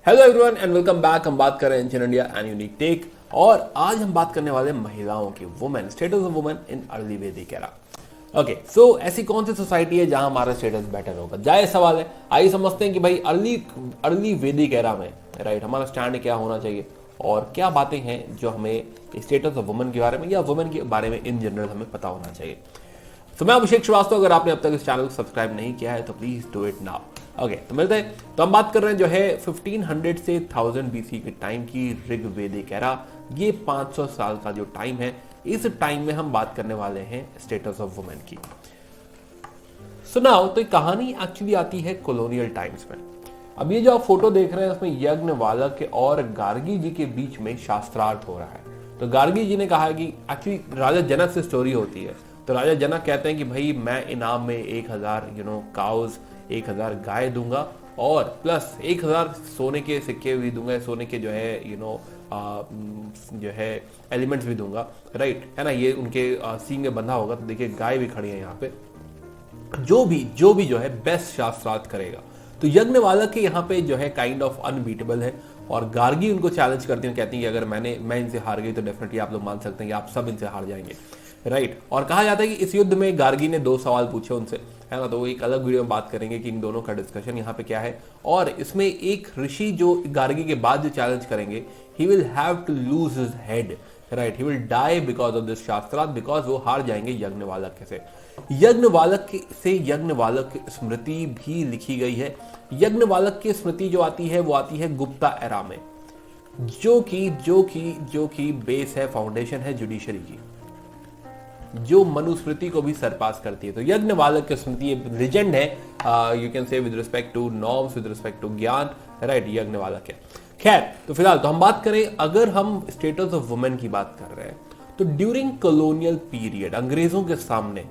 Hello everyone and welcome back. हम बात कर रहे हैं ancient India and unique tech और आज हम बात करने वाले हैं महिलाओं की, women, status of women in early Vedic era. Okay, so ऐसी कौन सी सोसाइटी है जहां हमारा स्टेटस बेटर होगा? जायज सवाल है। आइए समझते हैं कि भाई अर्ली वैदिक एरा में राइट हमारा स्टैंड क्या होना चाहिए और क्या बातें हैं जो हमें स्टेटस ऑफ वुमेन के बारे में या वुमेन के बारे में इन जनरल हमें पता होना चाहिए। तो मैं अभिषेक श्रीवास्तव, अगर आपने अब तक इस चैनल को सब्सक्राइब नहीं किया है तो please do it now. Okay, तो मिलते हैं। तो हम बात कर रहे हैं जो है 1500 से 1000 बीसी के टाइम की ऋग्वेदिक एरा। ये 500 साल का जो टाइम है, इस टाइम में हम बात करने वाले हैं स्टेटस ऑफ वुमेन की। सुनाओ तो कहानी एक्चुअली आती है कॉलोनियल टाइम्स में। अब ये जो आप फोटो देख रहे हैं इसमें यज्ञवालक और गार्गी जी के बीच में शास्त्रार्थ हो रहा है। तो गार्गी जी ने कहा कि एक्चुअली राजा जनक से स्टोरी होती है। तो राजा जनक कहते हैं कि भाई मैं इनाम में 1000 काउज 1000 गाय दूंगा और प्लस 1000 सोने के सिक्के भी दूंगा, सोने के जो है जो है एलिमेंट्स भी दूंगा, राइट है ना। ये उनके सींग में बंधा होगा। तो देखिए गाय भी खड़ी है यहाँ पे। जो भी जो है बेस्ट शास्त्रार्थ करेगा। तो यज्ञवालक के यहाँ पे जो है काइंड ऑफ अनबीटेबल है और गार्गी उनको चैलेंज करती है, कहती है कि अगर मैं इनसे हार गई तो डेफिनेटली आप लोग मान सकते हैं कि आप सब इनसे हार जाएंगे, राइट। और कहा जाता है कि इस युद्ध में गार्गी ने 2 सवाल पूछे उनसे, है ना। तो एक अलग वीडियो में बात करेंगे कि इन दोनों का डिस्कशन यहाँ पे क्या है। और इसमें एक ऋषि जो गार्गी के बाद जो चैलेंज करेंगे, he will have to lose his head, right, he will die because of this shastrarth, because वो हार जाएंगे यज्ञवालक से। यज्ञवालक से यज्ञवालक स्मृति भी लिखी गई है। यज्ञवालक की स्मृति जो आती है वो आती है गुप्ता एरा में, जो कि बेस है, फाउंडेशन है जुडिशरी की, जो मनुस्मृति को भी सरपास करती है। तो यज्ञवालक की स्मृति लेजेंड है, you can say with respect to norms, with respect to gyan, right, Yajnavalkya है। खैर, तो फिलहाल तो हम बात करें, अगर हम स्टेटस ऑफ वुमेन की बात कर रहे हैं तो ड्यूरिंग कॉलोनियल पीरियड, अंग्रेजों के सामने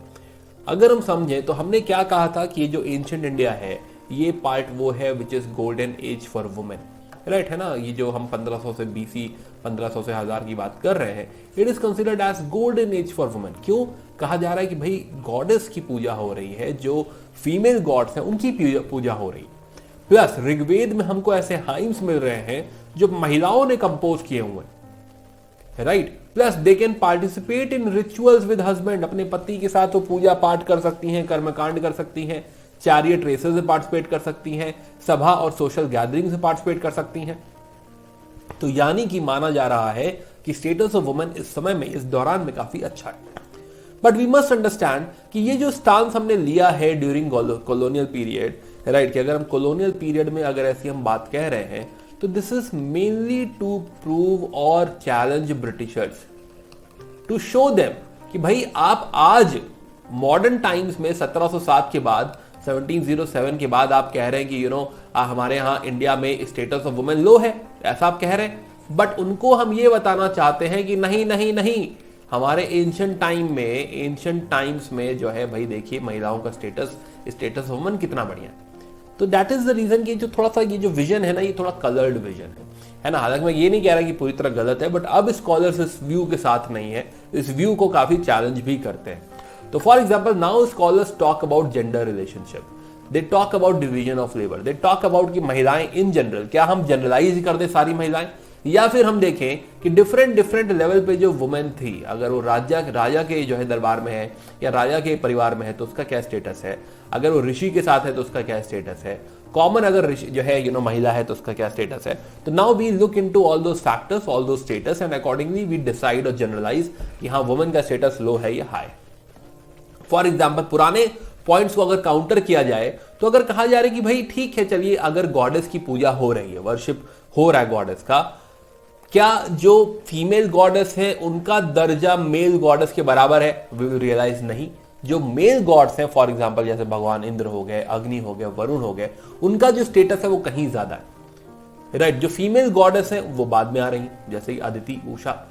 अगर हम समझें तो हमने क्या कहा था कि ये जो एंशिएंट इंडिया है ये पार्ट वो है which is golden age for women, right है ना। ये जो हम 1500 से बीसी, 1500 से 1000 की बात कर रहे हैं, it is considered as golden age for women. क्यों कहा जा रहा है कि भाई गॉडेस की पूजा हो रही है, जो फीमेल गॉड्स हैं उनकी पूजा हो रही है। प्लस ऋग्वेद में हमको ऐसे हाइम्स मिल रहे हैं जो महिलाओं ने कंपोज किए हुए हैं, right. Plus they can participate in rituals with husband, अपने पति के साथ वो पूजा पाठ कर सकती हैं, कर्मकांड कर सकती हैं, चैरियट रेसेस में पार्टिसिपेट कर सकती हैं, सभा और सोशल गैदरिंग से पार्टिसिपेट कर सकती हैं। तो यानी कि माना जा रहा है कि स्टेटस ऑफ वुमेन इस समय में, इस दौरान में काफी अच्छा है। बट वी मस्ट अंडरस्टैंड कि ये जो स्टांस हमने लिया है ड्यूरिंग कॉलोनियल पीरियड, राइट, कि अगर हम कॉलोनियल पीरियड में अगर ऐसी हम बात कह रहे हैं तो this is mainly to prove और challenge Britishers, to show them कि भाई आप आज मॉडर्न टाइम्स में 1707 के बाद, 1707 के बाद आप कह रहे हैं कि हमारे यहाँ इंडिया में स्टेटस ऑफ वुमेन लो है, ऐसा आप कह रहे हैं। बट उनको हम ये बताना चाहते हैं कि नहीं नहीं नहीं, हमारे एंशिएंट टाइम्स में जो है भाई देखिए महिलाओं का स्टेटस ऑफ वुमेन कितना बढ़िया है। तो दैट इज द रीजन कि जो थोड़ा सा ये जो विजन है ना, ये थोड़ा कलर्ड विजन है ना। हालांकि मैं ये नहीं कह रहा कि पूरी तरह गलत है, बट अब स्कॉलर्स इस व्यू के साथ नहीं है, इस व्यू को काफी चैलेंज भी करते हैं। तो for example now scholars talk about gender relationship, they talk about division of labour, they talk about कि महिलाएं इन जनरल, क्या हम जनरलाइज कर दे सारी महिलाएं, या फिर हम देखें कि डिफरेंट लेवल पे जो वुमेन थी, अगर वो राजा के जो है दरबार में है या राजा के परिवार में है तो उसका क्या स्टेटस है, अगर वो ऋषि के साथ है तो उसका क्या स्टेटस है, कॉमन अगर जो है महिला है तो उसका क्या स्टेटस है। तो now we look into all those factors, all those status and accordingly we decide और जनरलाइज कि हाँ वुमेन का स्टेटस लो है या हाई। फॉर एग्जाम्पल पुराने पॉइंट्स को अगर काउंटर किया जाए तो अगर कहा जा रहा है कि भाई ठीक है चलिए, अगर गॉडेस की पूजा हो रही है, वर्शिप हो रहा है गॉडेस का, क्या जो फीमेल गॉडेस है उनका दर्जा मेल गॉडेस के बराबर है? वी रियलाइज नहीं। जो मेल गॉड्स हैं फॉर एग्जांपल जैसे भगवान इंद्र हो गए, अग्नि हो गए, वरुण हो गए, उनका जो स्टेटस है वो कहीं ज्यादा है, राइट। जो फीमेल गॉडेस है वो बाद में आ रही हैं, जैसे अदिति, उषा।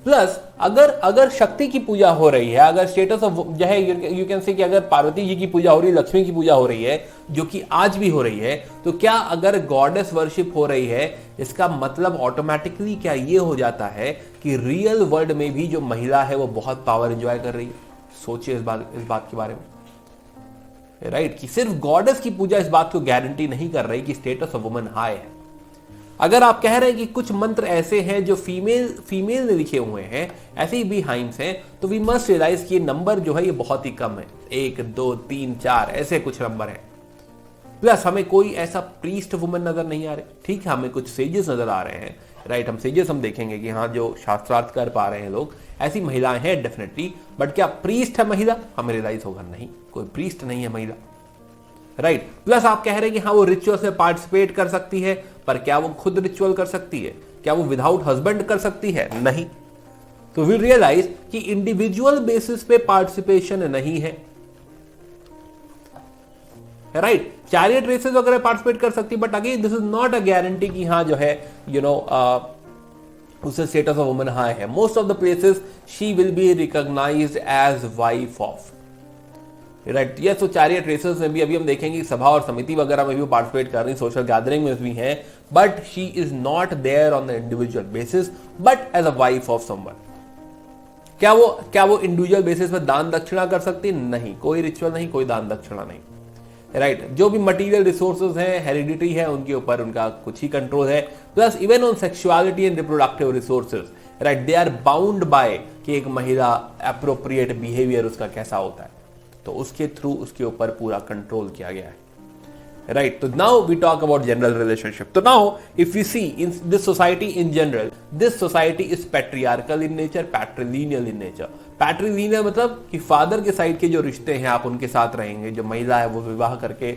प्लस अगर शक्ति की पूजा हो रही है, अगर स्टेटस ऑफ जो है यू कैन से कि अगर पार्वती जी की पूजा हो रही है, लक्ष्मी की पूजा हो रही है, जो कि आज भी हो रही है, तो क्या अगर गॉडेस वर्शिप हो रही है, इसका मतलब ऑटोमेटिकली क्या ये हो जाता है कि रियल वर्ल्ड में भी जो महिला है वो बहुत पावर एंजॉय कर रही है? सोचिए इस बात के बारे में। राइट, कि सिर्फ गॉडेस की पूजा इस बात को गारंटी नहीं कर रही कि स्टेटस ऑफ वुमन हाई है। अगर आप कह रहे हैं कि कुछ मंत्र ऐसे हैं जो फीमेल ने लिखे हुए हैं, ऐसे ही भी हाइम्स हैं, तो वी मस्ट रियलाइज कि ये नंबर जो है ये बहुत ही कम है, 1 2 3 4 ऐसे कुछ नंबर हैं। प्लस हमें कोई ऐसा प्रीस्ट वुमन नजर नहीं आ रहे, ठीक है, हमें कुछ सेजेस नजर आ रहे हैं, राइट, हम सेजेस हम देखेंगे कि हाँ जो शास्त्रार्थ कर पा रहे हैं लोग, ऐसी महिलाएं हैं डेफिनेटली, बट क्या प्रीस्ट है महिला, हमें रियलाइज होगा नहीं, कोई प्रीस्ट नहीं है महिला, राइट। प्लस आप कह रहे हैं कि हाँ वो रिचुअल्स में पार्टिसिपेट कर सकती है, पर क्या वो खुद रिचुअल कर सकती है, क्या वो विदाउट हस्बैंड कर सकती है, नहीं। तो वी रियलाइज कि इंडिविजुअल बेसिस पे पार्टिसिपेशन नहीं है, राइट। चैरियट रेसेस वगैरह पार्टिसिपेट कर सकती है, but again this is not a guarantee कि हाँ जो है उससे स्टेटस ऑफ वुमन हाई है। Most of the places she will be recognized as wife of, right. ये तो चैरियट रेसेस में भी अभी हम देखेंगे सभा और समिति वगैरह में भी पार्टिसिपेट कर रही, सोशल गैदरिंग में भी है, but she is not there on the individual basis but as a wife of someone. क्या वो इंडिविजुअल बेसिस पर दान दक्षिणा कर सकती? नहीं, कोई रिचुअल नहीं, कोई दान दक्षिणा नहीं, राइट। जो भी मटेरियल रिसोर्सेज हैं, हेरिडिटी है, उनके ऊपर उनका कुछ ही कंट्रोल है। Plus even on sexuality and reproductive resources, right, they are bound by कि एक महिला एप्रोप्रिएट बिहेवियर उसका कैसा होता है, तो उसके थ्रू उसके ऊपर पूरा कंट्रोल किया गया है, राइट। तो now we talk about general relationship. तो now if we see in this society in general, this society is patriarchal in nature, patrilineal in nature. Patrilineal मतलब कि फादर के साइड के जो रिश्ते हैं आप उनके साथ रहेंगे, जो महिला है वो विवाह करके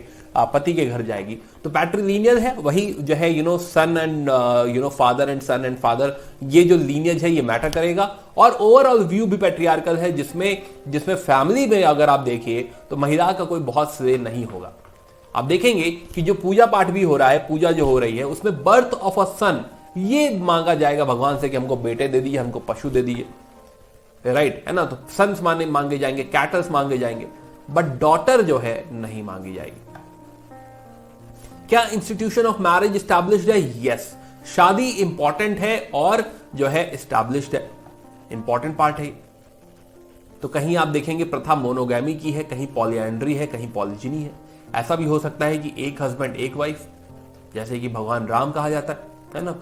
पति के घर जाएगी, तो पैट्रिलिनियल है। वही जो है son and father and son and father, ये जो लीनियज है ये मैटर करेगा। और ओवरऑल व्यू भी पैट्रियार्कल है, जिसमें फैमिली में अगर आप देखिए तो महिला का कोई बहुत श्रेय नहीं होगा। आप देखेंगे कि जो पूजा पाठ भी हो रहा है, पूजा जो हो रही है, उसमें बर्थ ऑफ अ सन ये मांगा जाएगा भगवान से कि हमको बेटे दे दिए, हमको पशु दे दिए, राइट, है ना। तो सन्स मांगे जाएंगे, कैटल्स मांगे जाएंगे, बट डॉटर जो है नहीं मांगी जाएगी। क्या इंस्टीट्यूशन ऑफ मैरिज एस्टैब्लिश्ड है? यस, शादी इंपॉर्टेंट है और जो है एस्टैब्लिश्ड है, इंपॉर्टेंट पार्ट है। तो कहीं आप देखेंगे प्रथा मोनोगैमी की है, कहीं पॉलीएंड्री है, कहीं पॉलीजिनी है। ऐसा भी हो सकता है कि एक हस्बैंड एक वाइफ, जैसे कि भगवान राम कहा जाता है ना,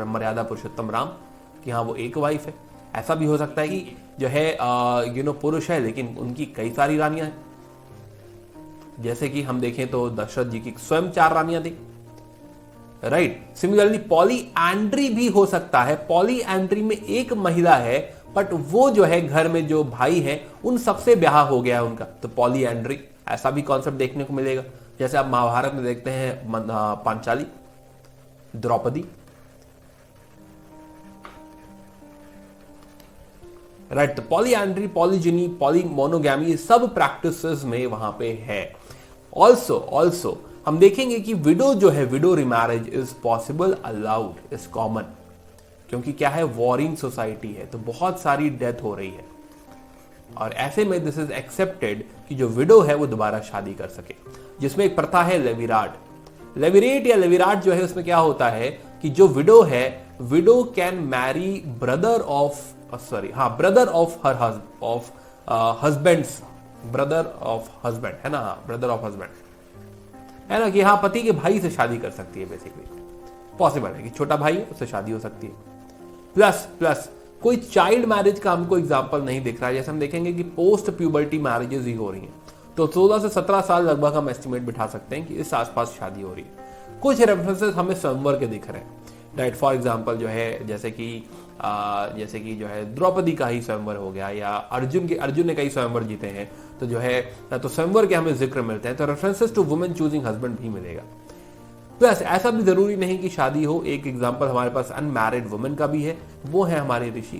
मर्यादा पुरुषोत्तम राम, कि हाँ वो एक वाइफ है। ऐसा भी हो सकता है कि जो है पुरुष है लेकिन उनकी कई सारी रानियां हैं, जैसे कि हम देखें तो दशरथ जी की स्वयं 4 रानियां थी, राइट। सिमिलरली पॉलीएंड्री भी हो सकता है, पॉलीएंड्री में एक महिला है बट वो जो है घर में जो भाई है उन सबसे ब्याह हो गया उनका, तो पॉलीएंड्री, ऐसा भी कॉन्सेप्ट देखने को मिलेगा। जैसे आप महाभारत में देखते हैं पांचाली, द्रौपदी, राइट। तो पॉलीएंड्री, पॉलीजिनी, पॉलीमोनोगैमी सब प्रैक्टिसेस में वहां पे है। ऑल्सो हम देखेंगे कि विडो जो है, widow remarriage is possible, allowed, is common, क्योंकि क्या है, वॉरिंग सोसाइटी है, तो बहुत सारी डेथ हो रही है, और ऐसे में दिस इज एक्सेप्टेड कि जो विडो है वो दोबारा शादी कर सके। जिसमें एक प्रथा है लेविराट, लेविरेट या लेविराट जो है, उसमें क्या होता है कि जो विडो है, window can marry brother of her husband's, brother of husband, है ना, ब्रदर ऑफ हस्बैंड, है ना, कि हाँ पति के भाई से शादी कर सकती है, बेसिकली पॉसिबल है कि छोटा भाई है उससे शादी हो सकती है। प्लस कोई चाइल्ड मैरिज का हमको एग्जांपल नहीं दिख रहा है। जैसे हम देखेंगे कि पोस्ट प्यूबर्टी मैरिजेस ही हो रही हैं, तो 16 से 17 साल लगभग हम एस्टिमेट बिठा सकते हैं कि इस आसपास शादी हो रही है। कुछ रेफरेंसेस हमें स्वयंवर के दिख रहे हैं, राइट। फॉर एग्जांपल जो है जैसे कि जो है द्रौपदी का ही स्वयंवर हो गया, या अर्जुन ने कई स्वयंवर जीते हैं, तो जो है तो स्वयंवर के हमें जिक्र मिलते हैं, तो references to women choosing husband भी मिलेगा। प्लस ऐसा भी जरूरी नहीं कि शादी हो। एक एग्जांपल हमारे पास अनमैरिड वुमेन का भी है, वो है हमारे ऋषि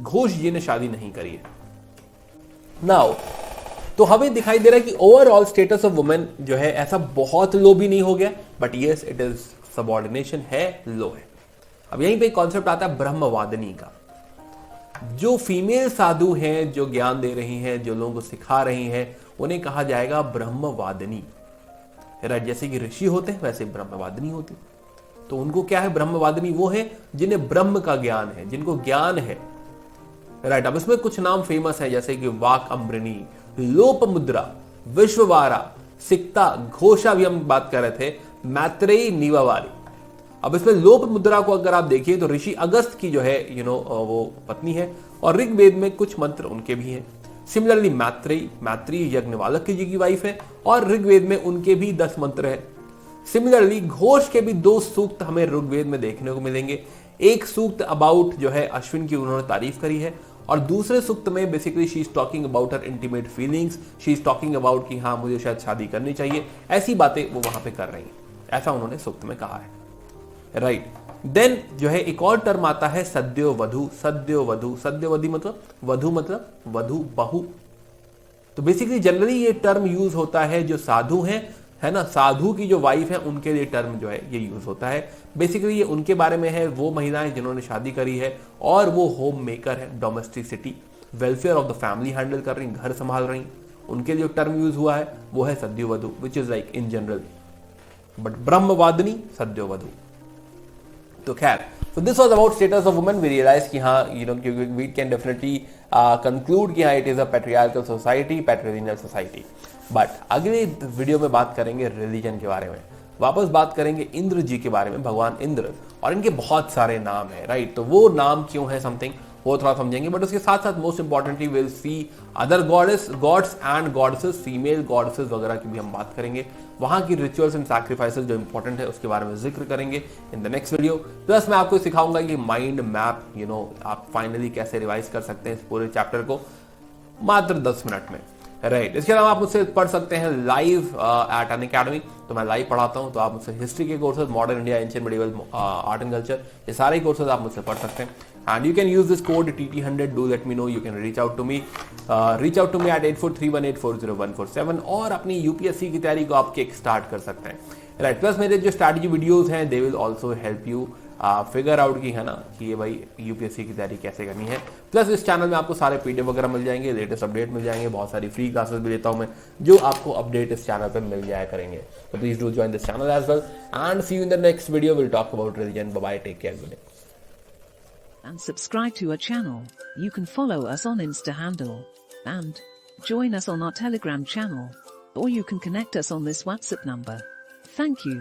घोष जी ने शादी नहीं करी है। नाउ तो हमें दिखाई दे रहा है कि ओवरऑल स्टेटस ऑफ वुमेन जो है ऐसा बहुत लो भी नहीं हो गया, but yes it is subordination है, लो है। अब यहीं पे कॉन्सेप्ट आता है ब्रह्मवादिनी का। जो फीमेल साधु हैं, जो ज्ञान दे रही हैं, जो लोगों को सिखा रही हैं, उन्हें कहा जाएगा ब्रह्मवादिनी, राइट। जैसे कि ऋषि होते हैं वैसे ब्रह्मवादिनी होती, तो उनको क्या है, ब्रह्मवादिनी वो है जिन्हें ब्रह्म का ज्ञान है, जिनको ज्ञान है, राइट। अब इसमें कुछ नाम फेमस है, जैसे कि वाक अम्बरिणी, लोप मुद्रा, विश्ववारा, सिक्ता, घोषा भी हम बात कर रहे थे, मैत्रेयी, नीवावारी। अब इसमें लोप मुद्रा को अगर आप देखिए तो ऋषि अगस्त की जो है वो पत्नी है और ऋग्वेद में कुछ मंत्र उनके भी हैं। सिमिलरली मैत्रेयी यज्ञवालक जी की वाइफ है और ऋग्वेद में उनके भी 10 मंत्र हैं। सिमिलरली घोष के भी 2 सूक्त हमें ऋग्वेद में देखने को मिलेंगे। एक सूक्त अबाउट जो है अश्विन की उन्होंने तारीफ करी है और दूसरे सूक्त में basically she is talking about her intimate feelings, she is talking about कि हाँ मुझे शायद शादी करनी चाहिए, ऐसी बातें वो वहां पे कर रही हैं, ऐसा उन्होंने सूक्त में कहा है, राइट। देन जो है एक और टर्म आता है सद्यो वधु। सद्योवधि मतलब वधु बहु। तो बेसिकली जनरली ये टर्म यूज होता है जो साधु हैं, है ना, साधु की जो वाइफ है उनके लिए टर्म जो है ये यूज होता है। बेसिकली ये उनके बारे में है, वो महिलाएं जिन्होंने शादी करी है और वो होम मेकर है, domesticity, welfare of the family handle कर रही, घर संभाल रही, उनके लिए टर्म यूज हुआ है वो है सद्योवधु, which is like in general, but ब्रह्मवादिनी सद्योवधु। तो खैर, so this was about status of women. We realized कि हाँ we can definitely conclude कि हाँ it is a patriarchal society, patrilineal society. But अगले वीडियो में बात करेंगे रिलीजन के बारे में, वापस बात करेंगे इंद्र जी के बारे में, भगवान इंद्र, और इनके बहुत सारे नाम है, राइट। तो वो नाम क्यों है समथिंग वो थोड़ा समझेंगे, बट उसके साथ साथ most importantly will see other gods and goddesses, female goddesses वगैरह की भी हम बात करेंगे, वहां की रिचुअल्स एंड सैक्रिफाइसेस जो इंपॉर्टेंट है उसके बारे में जिक्र करेंगे इन द नेक्स्ट वीडियो। प्लस मैं आपको सिखाऊंगा कि माइंड मैप आप फाइनली कैसे रिवाइज कर सकते हैं इस पूरे चैप्टर को मात्र 10 मिनट में, राइट। इसके अलावा आप मुझसे पढ़ सकते हैं लाइव एट अनअकैडमी, तो मैं लाइव पढ़ाता हूं, तो आप मुझसे हिस्ट्री के courses, modern India, ancient medieval, art and culture, ये सारे कोर्सेज आप मुझसे पढ़ सकते हैं। And you can use this code TT100. Do let me know. You can reach out to me. Reach out to me at 8431840147 और अपनी UPSC की तैयारी को आप किक स्टार्ट कर सकते हैं, राइट। प्लस मेरे जो स्ट्रैटेजी वीडियोस हैं they will also help you figure out की, है ना, कि ये भाई यूपीएससी की तैयारी कैसे करनी है। प्लस इस चैनल में आपको सारे पीडीएफ वगैरह मिल जाएंगे, लेटेस्ट अपडेट मिल जाएंगे, बहुत सारी फ्री क्लासेस भी लेता हूं मैं जो आपको अपडेट इस चैनल पे मिल जाया करेंगे। तो please do join this channel as well and see you in the next video. Will talk about religion. Bye bye, take care, good day. And subscribe to our channel. You can follow us on Insta handle and join us on our Telegram channel, or you can connect us on this WhatsApp number. Thank you.